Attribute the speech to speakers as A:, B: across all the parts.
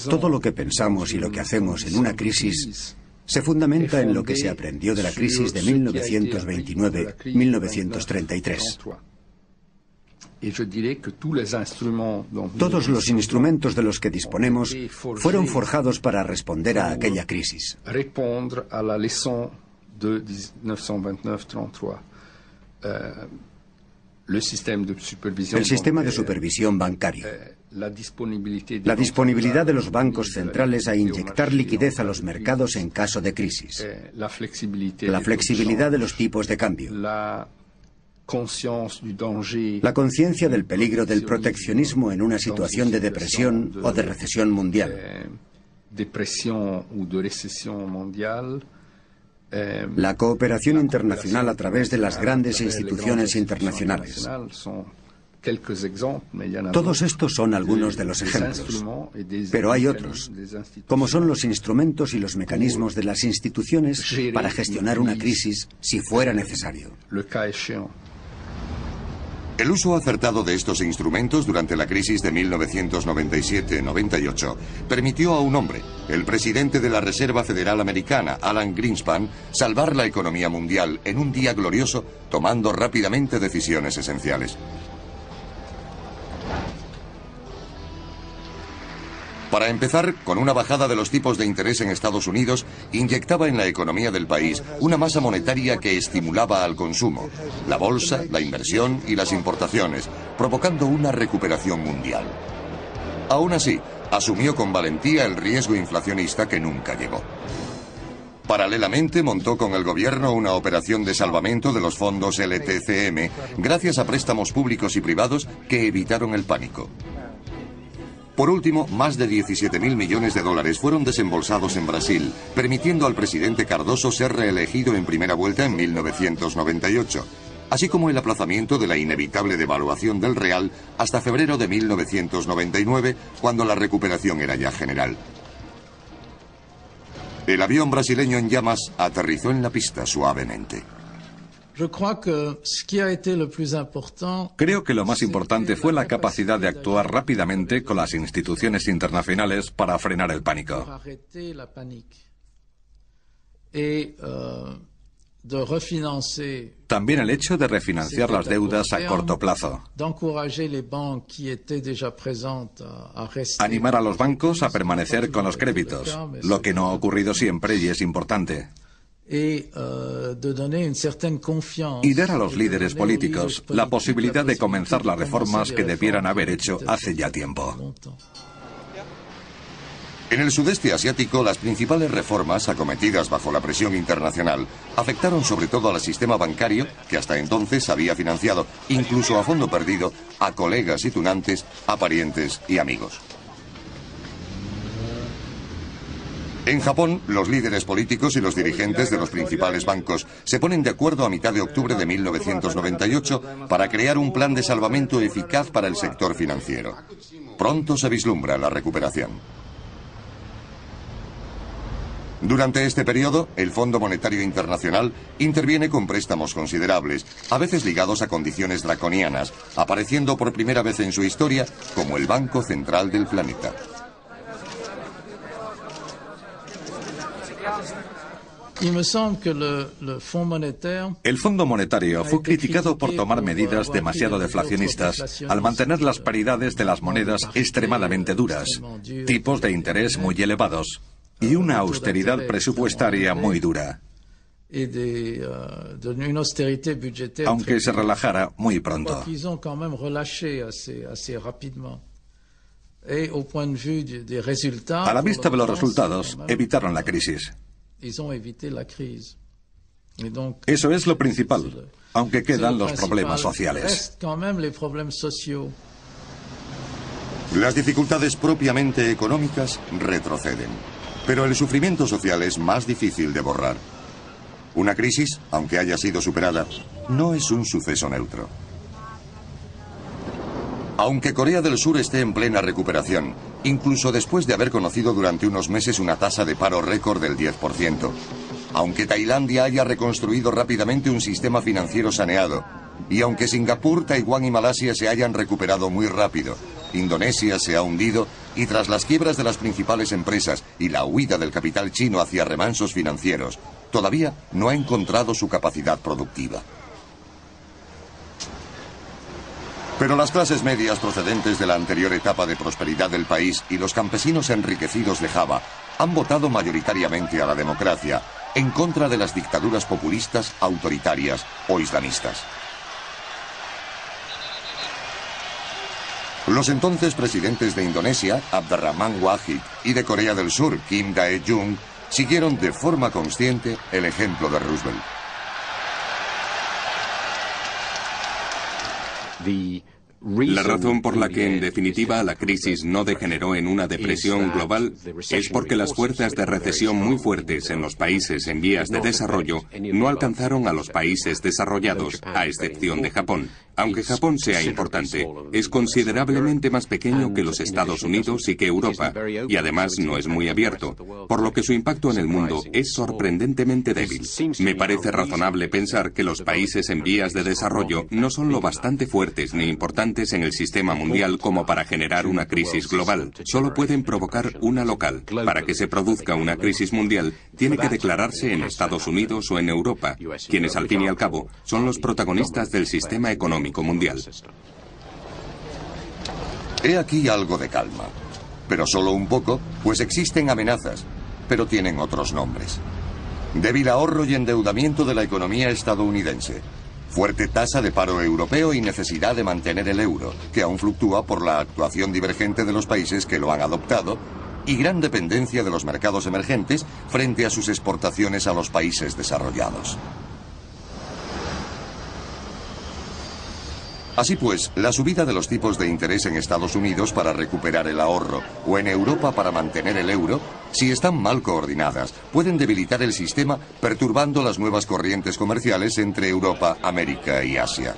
A: Todo lo que pensamos y lo que hacemos en una crisis se fundamenta en lo que se aprendió de la crisis de 1929-1933. Todos los instrumentos de los que disponemos fueron forjados para responder a aquella crisis. El sistema de supervisión bancario. La disponibilidad de los bancos centrales a inyectar liquidez a los mercados en caso de crisis. La flexibilidad de los tipos de cambio. La conciencia del peligro del proteccionismo en una situación de depresión o de recesión mundial. La cooperación internacional a través de las grandes instituciones internacionales. Todos estos son algunos de los ejemplos, pero hay otros, como son los instrumentos y los mecanismos de las instituciones para gestionar una crisis si fuera necesario.
B: El uso acertado de estos instrumentos durante la crisis de 1997-98 permitió a un hombre, el presidente de la Reserva Federal Americana, Alan Greenspan, salvar la economía mundial en un día glorioso, tomando rápidamente decisiones esenciales. Para empezar, con una bajada de los tipos de interés en Estados Unidos, inyectaba en la economía del país una masa monetaria que estimulaba al consumo, la bolsa, la inversión y las importaciones, provocando una recuperación mundial. Aún así, asumió con valentía el riesgo inflacionista que nunca llegó. Paralelamente, montó con el gobierno una operación de salvamento de los fondos LTCM, gracias a préstamos públicos y privados que evitaron el pánico. Por último, más de 17.000 millones de dólares fueron desembolsados en Brasil, permitiendo al presidente Cardoso ser reelegido en primera vuelta en 1998, así como el aplazamiento de la inevitable devaluación del real hasta febrero de 1999, cuando la recuperación era ya general. El avión brasileño en llamas aterrizó en la pista suavemente.
C: Creo que lo más importante fue la capacidad de actuar rápidamente con las instituciones internacionales para frenar el pánico. También el hecho de refinanciar las deudas a corto plazo. Animar a los bancos a permanecer con los créditos, lo que no ha ocurrido siempre y es importante. Y dar a los líderes políticos la posibilidad de comenzar las reformas que debieran haber hecho hace ya tiempo.
B: En el sudeste asiático, las principales reformas acometidas bajo la presión internacional afectaron sobre todo al sistema bancario, que hasta entonces había financiado, incluso a fondo perdido, a colegas y tunantes, a parientes y amigos. En Japón, los líderes políticos y los dirigentes de los principales bancos se ponen de acuerdo a mitad de octubre de 1998 para crear un plan de salvamento eficaz para el sector financiero. Pronto se vislumbra la recuperación. Durante este periodo, el Fondo Monetario Internacional interviene con préstamos considerables, a veces ligados a condiciones draconianas, apareciendo por primera vez en su historia como el Banco Central del planeta.
C: El Fondo Monetario fue criticado por tomar medidas demasiado deflacionistas al mantener las paridades de las monedas extremadamente duras, tipos de interés muy elevados y una austeridad presupuestaria muy dura, aunque se relajara muy pronto. A la vista de los resultados, evitaron la crisis. Eso es lo principal, aunque quedan los problemas sociales.
B: Las dificultades propiamente económicas retroceden, pero el sufrimiento social es más difícil de borrar. Una crisis, aunque haya sido superada, no es un suceso neutro. Aunque Corea del Sur esté en plena recuperación, incluso después de haber conocido durante unos meses una tasa de paro récord del 10%, aunque Tailandia haya reconstruido rápidamente un sistema financiero saneado, y aunque Singapur, Taiwán y Malasia se hayan recuperado muy rápido, Indonesia se ha hundido, y tras las quiebras de las principales empresas y la huida del capital chino hacia remansos financieros, todavía no ha encontrado su capacidad productiva. Pero las clases medias procedentes de la anterior etapa de prosperidad del país y los campesinos enriquecidos de Java han votado mayoritariamente a la democracia en contra de las dictaduras populistas, autoritarias o islamistas. Los entonces presidentes de Indonesia, Abdurrahman Wahid, y de Corea del Sur, Kim Dae-jung, siguieron de forma consciente el ejemplo de Roosevelt.
D: La razón por la que, en definitiva, la crisis no degeneró en una depresión global es porque las fuerzas de recesión muy fuertes en los países en vías de desarrollo no alcanzaron a los países desarrollados, a excepción de Japón. Aunque Japón sea importante, es considerablemente más pequeño que los Estados Unidos y que Europa, y además no es muy abierto, por lo que su impacto en el mundo es sorprendentemente débil. Me parece razonable pensar que los países en vías de desarrollo no son lo bastante fuertes ni importantes en el sistema mundial como para generar una crisis global. Solo pueden provocar una local. Para que se produzca una crisis mundial, tiene que declararse en Estados Unidos o en Europa, quienes al fin y al cabo son los protagonistas del sistema económico mundial.
B: He aquí algo de calma, pero solo un poco, pues existen amenazas, pero tienen otros nombres. Débil ahorro y endeudamiento de la economía estadounidense, fuerte tasa de paro europeo y necesidad de mantener el euro, que aún fluctúa por la actuación divergente de los países que lo han adoptado, y gran dependencia de los mercados emergentes frente a sus exportaciones a los países desarrollados. Así pues, la subida de los tipos de interés en Estados Unidos para recuperar el ahorro o en Europa para mantener el euro, si están mal coordinadas, pueden debilitar el sistema perturbando las nuevas corrientes comerciales entre Europa, América y Asia.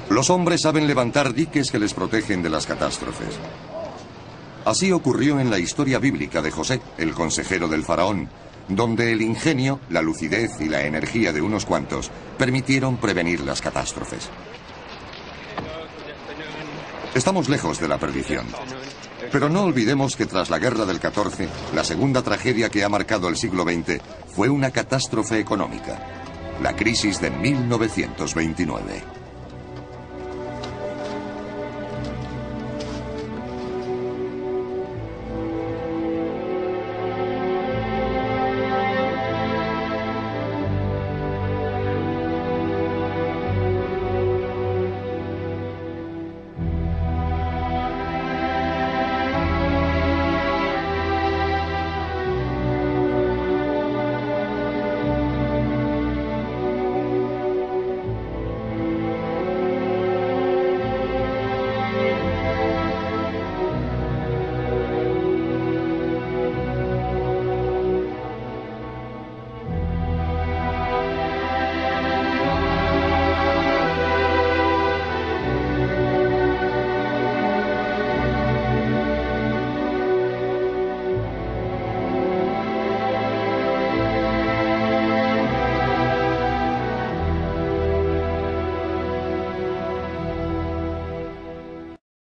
B: Los hombres saben levantar diques que les protegen de las catástrofes. Así ocurrió en la historia bíblica de José, el consejero del faraón, donde el ingenio, la lucidez y la energía de unos cuantos permitieron prevenir las catástrofes. Estamos lejos de la perdición. Pero no olvidemos que tras la Guerra del 14, la segunda tragedia que ha marcado el siglo XX fue una catástrofe económica, la crisis de 1929.